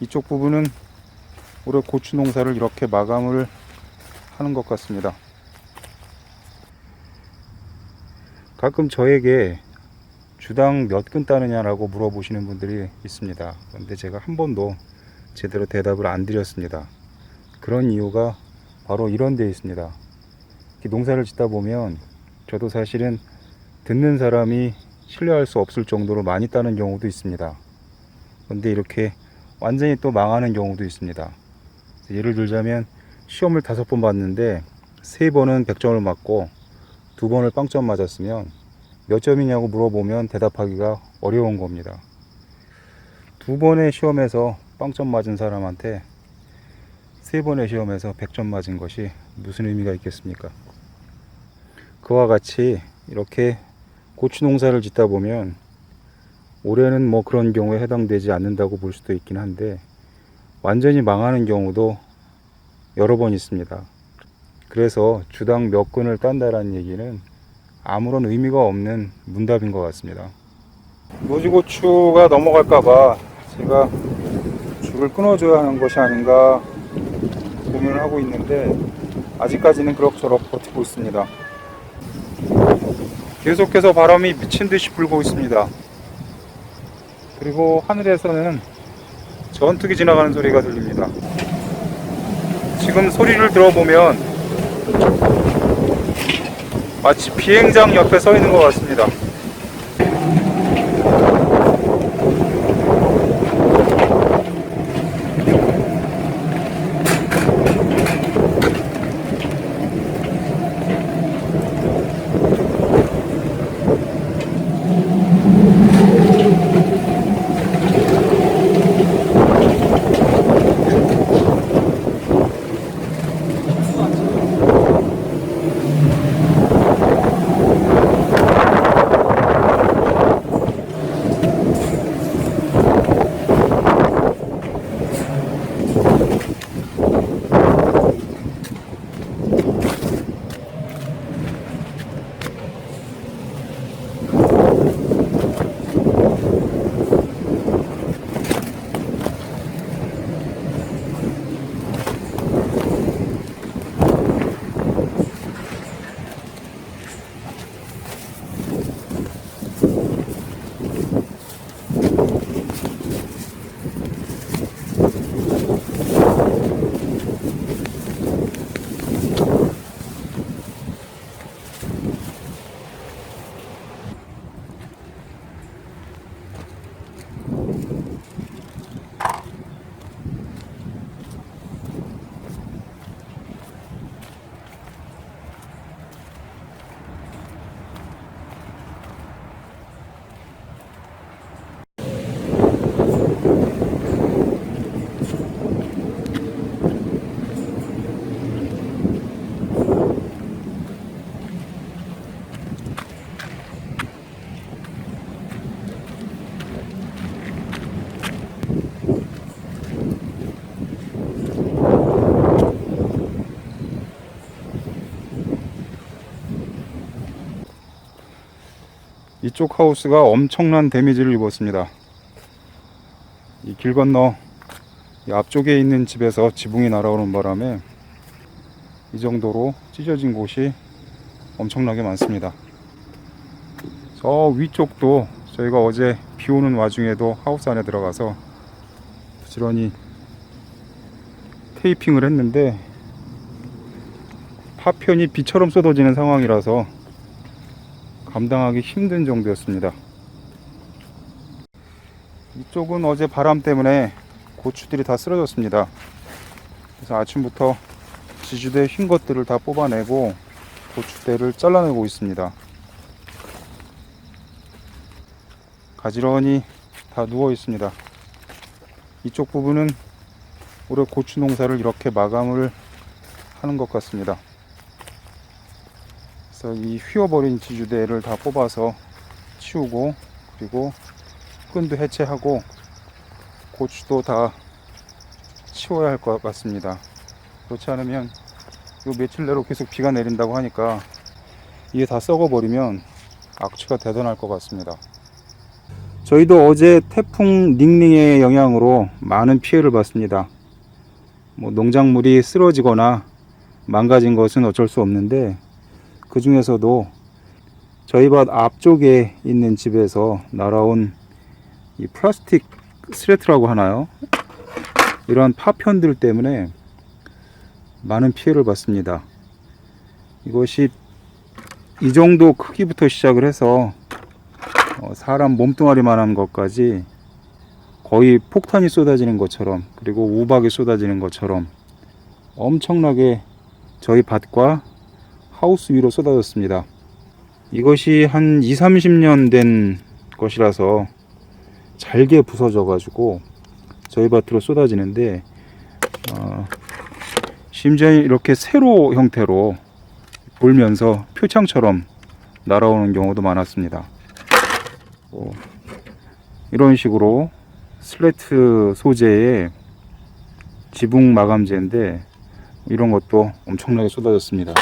이쪽 부분은 올해 고추 농사를 이렇게 마감을 하는 것 같습니다. 가끔 저에게 주당 몇 근 따느냐라고 물어보시는 분들이 있습니다. 그런데 제가 한 번도 제대로 대답을 안 드렸습니다. 그런 이유가 바로 이런 데 있습니다. 농사를 짓다 보면 저도 사실은 듣는 사람이 신뢰할 수 없을 정도로 많이 따는 경우도 있습니다. 그런데 이렇게 완전히 또 망하는 경우도 있습니다. 예를 들자면 시험을 5번 봤는데 3번은 100점을 맞고 2번을 빵점 맞았으면 몇 점이냐고 물어보면 대답하기가 어려운 겁니다. 2번의 시험에서 빵점 맞은 사람한테 3번의 시험에서 100점 맞은 것이 무슨 의미가 있겠습니까? 그와 같이 이렇게 고추 농사를 짓다 보면 올해는 뭐 그런 경우에 해당되지 않는다고 볼 수도 있긴 한데 완전히 망하는 경우도 여러 번 있습니다. 그래서 주당 몇 근을 딴다라는 얘기는 아무런 의미가 없는 문답인 것 같습니다. 노지고추가 넘어갈까봐 제가 줄을 끊어줘야 하는 것이 아닌가 고민을 하고 있는데 아직까지는 그럭저럭 버티고 있습니다. 계속해서 바람이 미친듯이 불고 있습니다. 그리고 하늘에서는 전투기 지나가는 소리가 들립니다. 지금 소리를 들어보면 마치 비행장 옆에 서 있는 것 같습니다. 이쪽 하우스가 엄청난 데미지를 입었습니다. 이 길 건너 이 앞쪽에 있는 집에서 지붕이 날아오는 바람에 이 정도로 찢어진 곳이 엄청나게 많습니다. 저 위쪽도 저희가 어제 비 오는 와중에도 하우스 안에 들어가서 부지런히 테이핑을 했는데 파편이 비처럼 쏟아지는 상황이라서 감당하기 힘든 정도였습니다. 이쪽은 어제 바람 때문에 고추들이 다 쓰러졌습니다. 그래서 아침부터 지주대 흰 것들을 다 뽑아내고 고추대를 잘라내고 있습니다. 가지런히 다 누워 있습니다. 이쪽 부분은 올해 고추 농사를 이렇게 마감을 하는 것 같습니다. 그래서 이 휘어버린 지주대를 다 뽑아서 치우고 그리고 끈도 해체하고 고추도 다 치워야 할 것 같습니다. 그렇지 않으면 요 며칠 내로 계속 비가 내린다고 하니까 이게 다 썩어버리면 악취가 대단할 것 같습니다. 저희도 어제 태풍 닝닝의 영향으로 많은 피해를 봤습니다. 농작물이 쓰러지거나 망가진 것은 어쩔 수 없는데, 그 중에서도 저희 밭 앞쪽에 있는 집에서 날아온 이 플라스틱 스레트라고 하나요? 이러한 파편들 때문에 많은 피해를 봤습니다. 이것이 이 정도 크기부터 시작을 해서 사람 몸뚱아리만한 것까지 거의 폭탄이 쏟아지는 것처럼, 그리고 우박이 쏟아지는 것처럼 엄청나게 저희 밭과 하우스 위로 쏟아졌습니다. 이것이 한 20-30년 된 것이라서 잘게 부서져 가지고 저희 밭으로 쏟아지는데, 심지어 이렇게 세로 형태로 불면서 표창처럼 날아오는 경우도 많았습니다. 이런 식으로 슬래트 소재의 지붕 마감재인데, 이런 것도 엄청나게 쏟아졌습니다.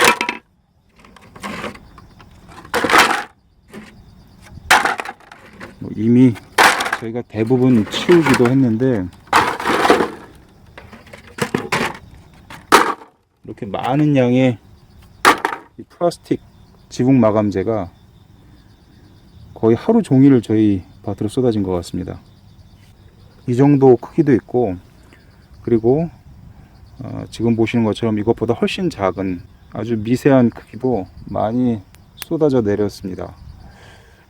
이미 저희가 대부분 치우기도 했는데, 이렇게 많은 양의 이 플라스틱 지붕 마감재가 거의 하루 종일 저희 밭으로 쏟아진 것 같습니다. 이 정도 크기도 있고, 그리고 지금 보시는 것처럼 이것보다 훨씬 작은 아주 미세한 크기도 많이 쏟아져 내렸습니다.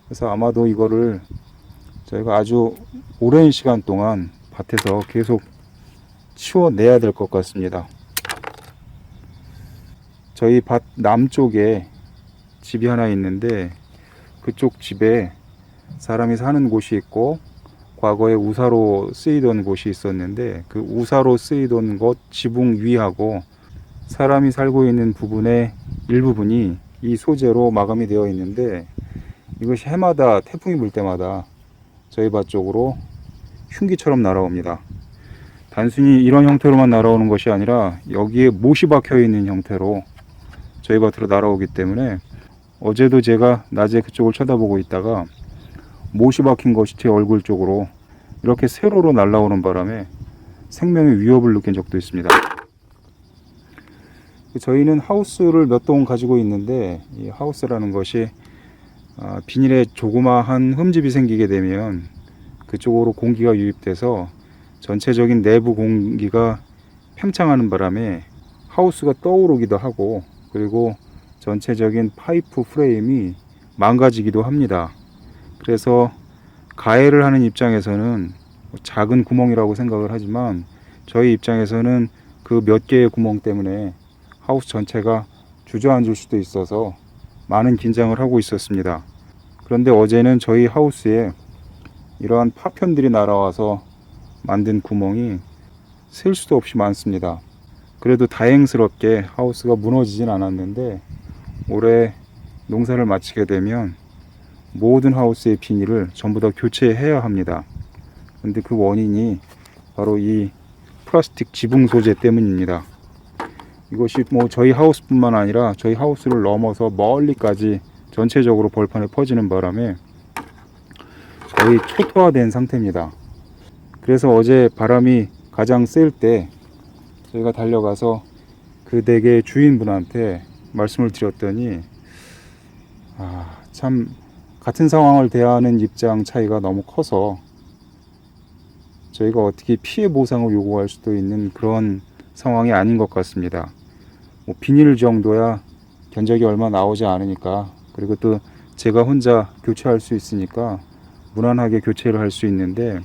그래서 아마도 이거를 저희가 아주 오랜 시간 동안 밭에서 계속 치워내야 될 것 같습니다. 저희 밭 남쪽에 집이 하나 있는데, 그쪽 집에 사람이 사는 곳이 있고, 과거에 우사로 쓰이던 곳이 있었는데, 그 우사로 쓰이던 곳 지붕 위하고 사람이 살고 있는 부분의 일부분이 이 소재로 마감이 되어 있는데, 이것이 해마다 태풍이 불 때마다 저희 밭 쪽으로 흉기처럼 날아옵니다. 단순히 이런 형태로만 날아오는 것이 아니라 여기에 못이 박혀 있는 형태로 저희 밭으로 날아오기 때문에, 어제도 제가 낮에 그쪽을 쳐다보고 있다가 못이 박힌 것이 제 얼굴 쪽으로 이렇게 세로로 날아오는 바람에 생명의 위협을 느낀 적도 있습니다. 저희는 하우스를 몇 동 가지고 있는데, 이 하우스라는 것이 비닐에 조그마한 흠집이 생기게 되면 그쪽으로 공기가 유입돼서 전체적인 내부 공기가 팽창하는 바람에 하우스가 떠오르기도 하고, 그리고 전체적인 파이프 프레임이 망가지기도 합니다. 그래서 가해를 하는 입장에서는 작은 구멍이라고 생각을 하지만, 저희 입장에서는 그 몇 개의 구멍 때문에 하우스 전체가 주저앉을 수도 있어서 많은 긴장을 하고 있었습니다. 그런데 어제는 저희 하우스에 이러한 파편들이 날아와서 만든 구멍이 셀 수도 없이 많습니다. 그래도 다행스럽게 하우스가 무너지진 않았는데, 올해 농사를 마치게 되면 모든 하우스의 비닐을 전부 다 교체해야 합니다. 근데 그 원인이 바로 이 플라스틱 지붕 소재 때문입니다. 이것이 저희 하우스뿐만 아니라 저희 하우스를 넘어서 멀리까지 전체적으로 벌판에 퍼지는 바람에 거의 초토화된 상태입니다. 그래서 어제 바람이 가장 셀 때 저희가 달려가서 그 댁의 주인분한테 말씀을 드렸더니, 참 같은 상황을 대하는 입장 차이가 너무 커서 저희가 어떻게 피해 보상을 요구할 수도 있는 그런 상황이 아닌 것 같습니다. 비닐 정도야 견적이 얼마 나오지 않으니까, 그리고 또 제가 혼자 교체할 수 있으니까 무난하게 교체를 할 수 있는데,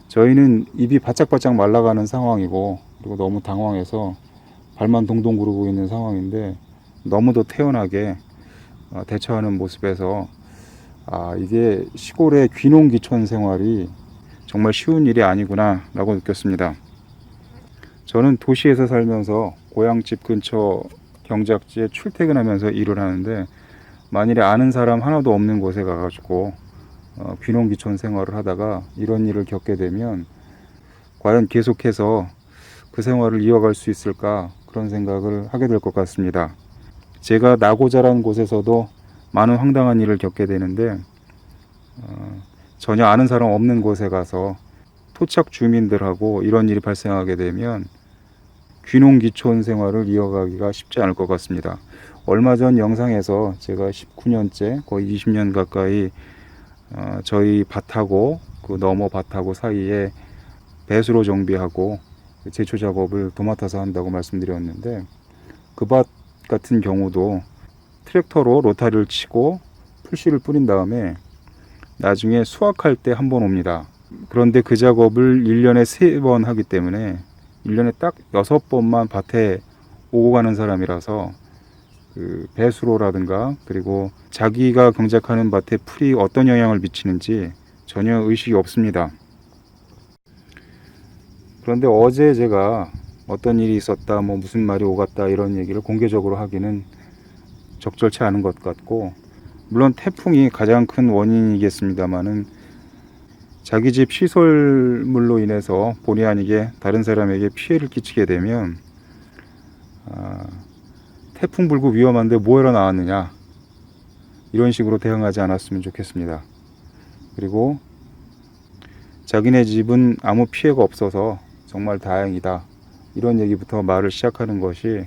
저희는 입이 바짝바짝 말라가는 상황이고, 그리고 너무 당황해서 발만 동동 구르고 있는 상황인데, 너무도 태연하게 대처하는 모습에서 이게 시골의 귀농귀촌 생활이 정말 쉬운 일이 아니구나 라고 느꼈습니다. 저는 도시에서 살면서 고향집 근처 경작지에 출퇴근하면서 일을 하는데, 만일에 아는 사람 하나도 없는 곳에 가가지고 귀농귀촌 생활을 하다가 이런 일을 겪게 되면 과연 계속해서 그 생활을 이어갈 수 있을까, 그런 생각을 하게 될 것 같습니다. 제가 나고 자란 곳에서도 많은 황당한 일을 겪게 되는데, 전혀 아는 사람 없는 곳에 가서 토착 주민들하고 이런 일이 발생하게 되면 귀농귀촌 생활을 이어가기가 쉽지 않을 것 같습니다. 얼마 전 영상에서 제가 19년째 거의 20년 가까이 저희 밭하고 그 너머 밭하고 사이에 배수로 정비하고 제초 작업을 도맡아서 한다고 말씀드렸는데, 그 밭 같은 경우도 트랙터로 로타리를 치고 풀씨를 뿌린 다음에 나중에 수확할 때 한 번 옵니다. 그런데 그 작업을 1년에 3번 하기 때문에 1년에 딱 6번만 밭에 오고 가는 사람이라서 그 배수로라든가 그리고 자기가 경작하는 밭에 풀이 어떤 영향을 미치는지 전혀 의식이 없습니다. 그런데 어제 제가 어떤 일이 있었다, 뭐 무슨 말이 오갔다 이런 얘기를 공개적으로 하기는 적절치 않은 것 같고, 물론 태풍이 가장 큰 원인이겠습니다만은 자기 집 시설물로 인해서 본의 아니게 다른 사람에게 피해를 끼치게 되면 태풍 불고 위험한데 뭐하러 나왔느냐, 이런 식으로 대응하지 않았으면 좋겠습니다. 그리고 자기네 집은 아무 피해가 없어서 정말 다행이다, 이런 얘기부터 말을 시작하는 것이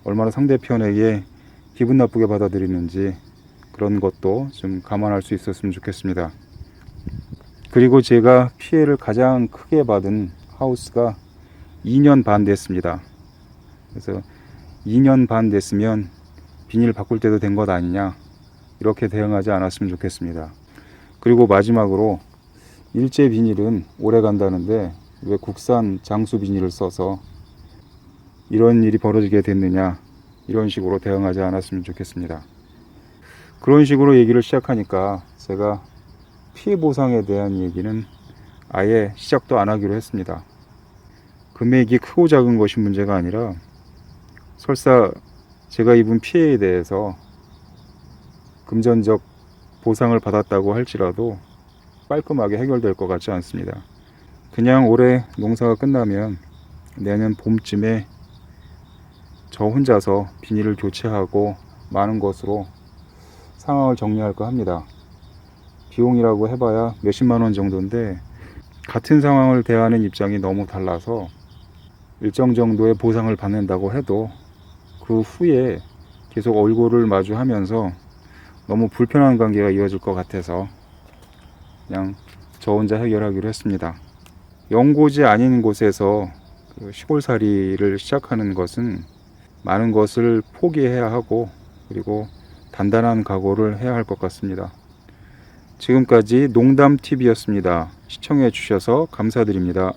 얼마나 상대편에게 기분 나쁘게 받아들이는지 그런 것도 좀 감안할 수 있었으면 좋겠습니다. 그리고 제가 피해를 가장 크게 받은 하우스가 2년 반 됐습니다. 그래서 2년 반 됐으면 비닐 바꿀 때도 된 것 아니냐, 이렇게 대응하지 않았으면 좋겠습니다. 그리고 마지막으로 일제 비닐은 오래 간다는데 왜 국산 장수 비닐을 써서 이런 일이 벌어지게 됐느냐, 이런 식으로 대응하지 않았으면 좋겠습니다. 그런 식으로 얘기를 시작하니까 제가 피해 보상에 대한 얘기는 아예 시작도 안 하기로 했습니다. 금액이 크고 작은 것이 문제가 아니라 설사 제가 입은 피해에 대해서 금전적 보상을 받았다고 할지라도 깔끔하게 해결될 것 같지 않습니다. 그냥 올해 농사가 끝나면 내년 봄쯤에 저 혼자서 비닐을 교체하고 마는 것으로 상황을 정리할까 합니다. 비용이라고 해봐야 몇십만 원 정도인데 같은 상황을 대하는 입장이 너무 달라서 일정 정도의 보상을 받는다고 해도 그 후에 계속 얼굴을 마주하면서 너무 불편한 관계가 이어질 것 같아서 그냥 저 혼자 해결하기로 했습니다. 연고지 아닌 곳에서 시골살이를 시작하는 것은 많은 것을 포기해야 하고 그리고 단단한 각오를 해야 할 것 같습니다. 지금까지 농담TV였습니다. 시청해 주셔서 감사드립니다.